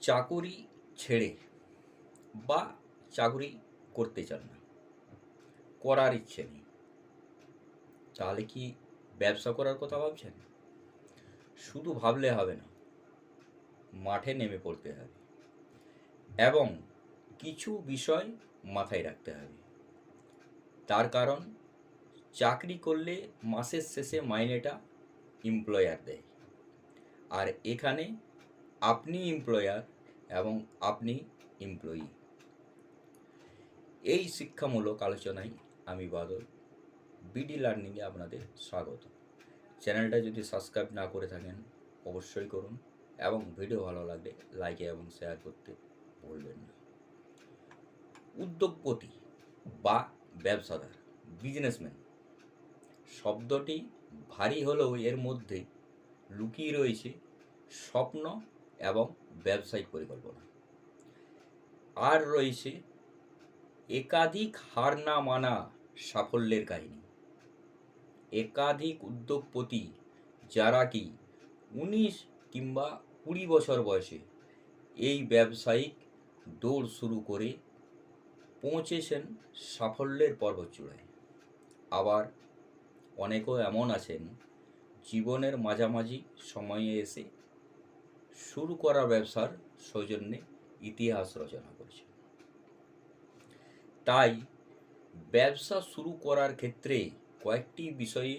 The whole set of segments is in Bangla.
চাকুরি ছেড়ে বা চাকুরি করতে চান না, করার ইচ্ছে নেই, তাহলে কি ব্যবসা করার কথা ভাবছেন? শুধু ভাবলে হবে না, মাঠে নেমে পড়তে হবে এবং কিছু বিষয় মাথায় রাখতে হবে। তার কারণ, চাকরি করলে মাসের শেষে মাইনেটা এমপ্লয়ার দেয়, আর এখানে আপনি এমপ্লয়ার এবং আপনি এমপ্লয়ি। এই শিক্ষামূলক আলোচনায় আমি বাদল, বিডি লার্নিংয়ে আপনাদের স্বাগত। চ্যানেলটা যদি সাবস্ক্রাইব না করে থাকেন অবশ্যই করুন এবং ভিডিও ভালো লাগলে লাইক এবং শেয়ার করতে ভুলবেন না। উদ্যোগপতি বা ব্যবসাদার, বিজনেসম্যান শব্দটি ভারী হলেও এর মধ্যে লুকিয়ে রয়েছে স্বপ্ন এবং ব্যবসায়িক পরিকল্পনা। আর রয়েছে একাধিক হার না মানা সাফল্যের কাহিনী। একাধিক উদ্যোগপতি যারা কি 19 কিংবা 20 বছর বয়সে এই ব্যবসায়িক দৌড় শুরু করে পৌঁছেছেন সাফল্যের পর্বতচূড়ায়। আবার অনেকেও এমন আছেন জীবনের মাঝামাঝি সময়ে এসে শুরু করা ব্যবসার সৌজন্যে ইতিহাস রচনা করেছেন। তাই ব্যবসা শুরু করার ক্ষেত্রে কয়েকটি বিষয়ে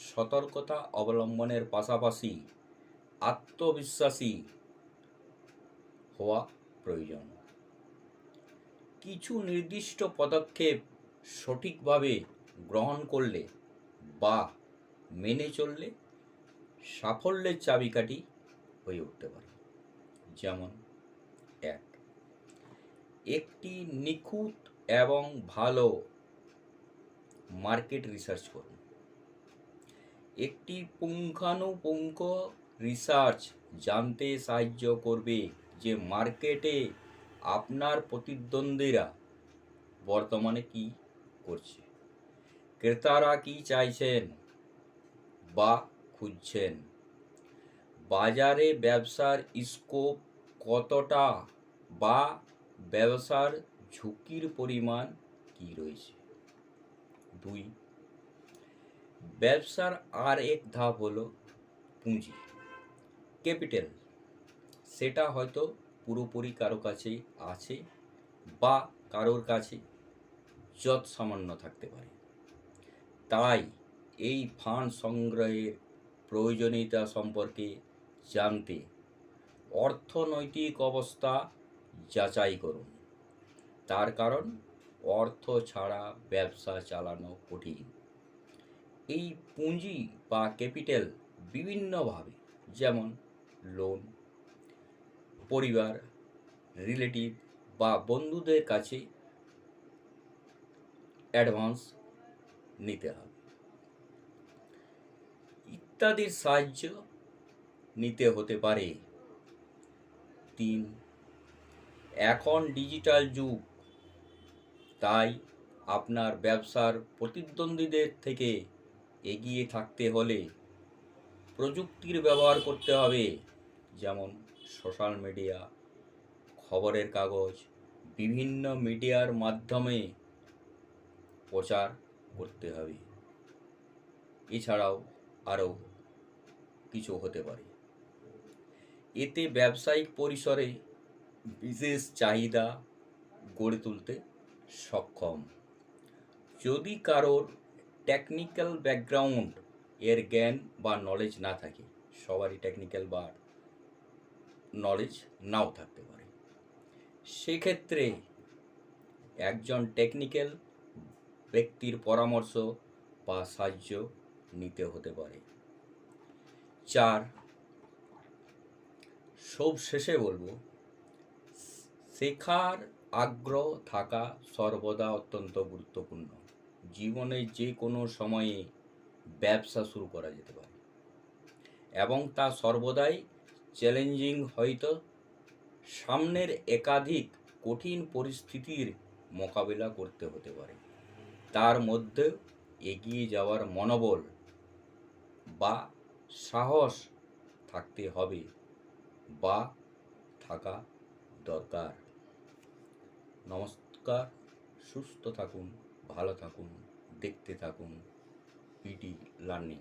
সতর্কতা অবলম্বনের পাশাপাশি আত্মবিশ্বাসী হওয়া প্রয়োজন। কিছু নির্দিষ্ট পদক্ষেপ সঠিকভাবে গ্রহণ করলে বা মেনে চললে সাফল্যের চাবিকাঠি হয়ে উঠতে পারে। যেমন, 1. একটি নিখুঁত এবং ভালো মার্কেট রিসার্চ করুন। একটি পুঙ্খানুপুঙ্খ রিসার্চ জানতে সাহায্য করবে যে মার্কেটে আপনার প্রতিদ্বন্দ্বীরা বর্তমানে কি করছে, ক্রেতারা কি চাইছেন বা খুঁজছেন, বাজারে ব্যবসার স্কোপ কতটা বা ব্যবসার ঝুঁকির পরিমাণ কি রয়েছে। 2. ব্যবসার আর এক ধাপ হলো পুঁজি, ক্যাপিটাল। সেটা হয়তো পুরোপুরি কারো কাছে আছে বা কারোর কাছে যৎ সামান্য থাকতে পারে। তাই এই ফান্ড সংগ্রহের প্রয়োজনীয়তা সম্পর্কে জানতে অর্থনৈতিক অবস্থা যাচাই করুন। তার কারণ, অর্থ ছাড়া ব্যবসা চালানো কঠিন। এই পুঁজি বা ক্যাপিটাল বিভিন্নভাবে, যেমন লোন, পরিবার, রিলেটিভ বা বন্ধুদের কাছে অ্যাডভান্স নিতে হবে ইত্যাদির সাহায্য নিতে হতে পারে। 3. এখন ডিজিটাল যুগ, তাই আপনার ব্যবসার প্রতিদ্বন্দ্বীদের থেকে এগিয়ে থাকতে হলে প্রযুক্তির ব্যবহার করতে হবে। যেমন সোশ্যাল মিডিয়া, খবরের কাগজ, বিভিন্ন মিডিয়ার মাধ্যমে প্রচার করতে হবে। এছাড়াও আরও কিছু হতে পারে। এতে ব্যবসায়িক পরিসরে বিশেষ চাহিদা গড়ে তুলতে সক্ষম। যদি কারোর টেকনিক্যাল ব্যাকগ্রাউন্ড এর জ্ঞান বা নলেজ না থাকে, সবারই টেকনিক্যাল বা নলেজ নাও থাকতে পারে, সেক্ষেত্রে একজন টেকনিক্যাল ব্যক্তির পরামর্শ বা সাহায্য নিতে হতে পারে। 4. সব শেষে বলবো, শেখার আগ্রহ থাকা সর্বদা অত্যন্ত গুরুত্বপূর্ণ। জীবনে যে কোনো সময়ে ব্যবসা শুরু করা যেতে পারে এবং তা সর্বদাই চ্যালেঞ্জিং। হয়তো সামনের একাধিক কঠিন পরিস্থিতির মোকাবিলা করতে হতে পারে, তার মধ্যে এগিয়ে যাওয়ার মনোবল বা সাহস থাকতে হবে বা থাকা দরকার। নমস্কার, সুস্থ থাকুন, ভালো থাকুন, দেখতে থাকুন বিডি লার্নিং।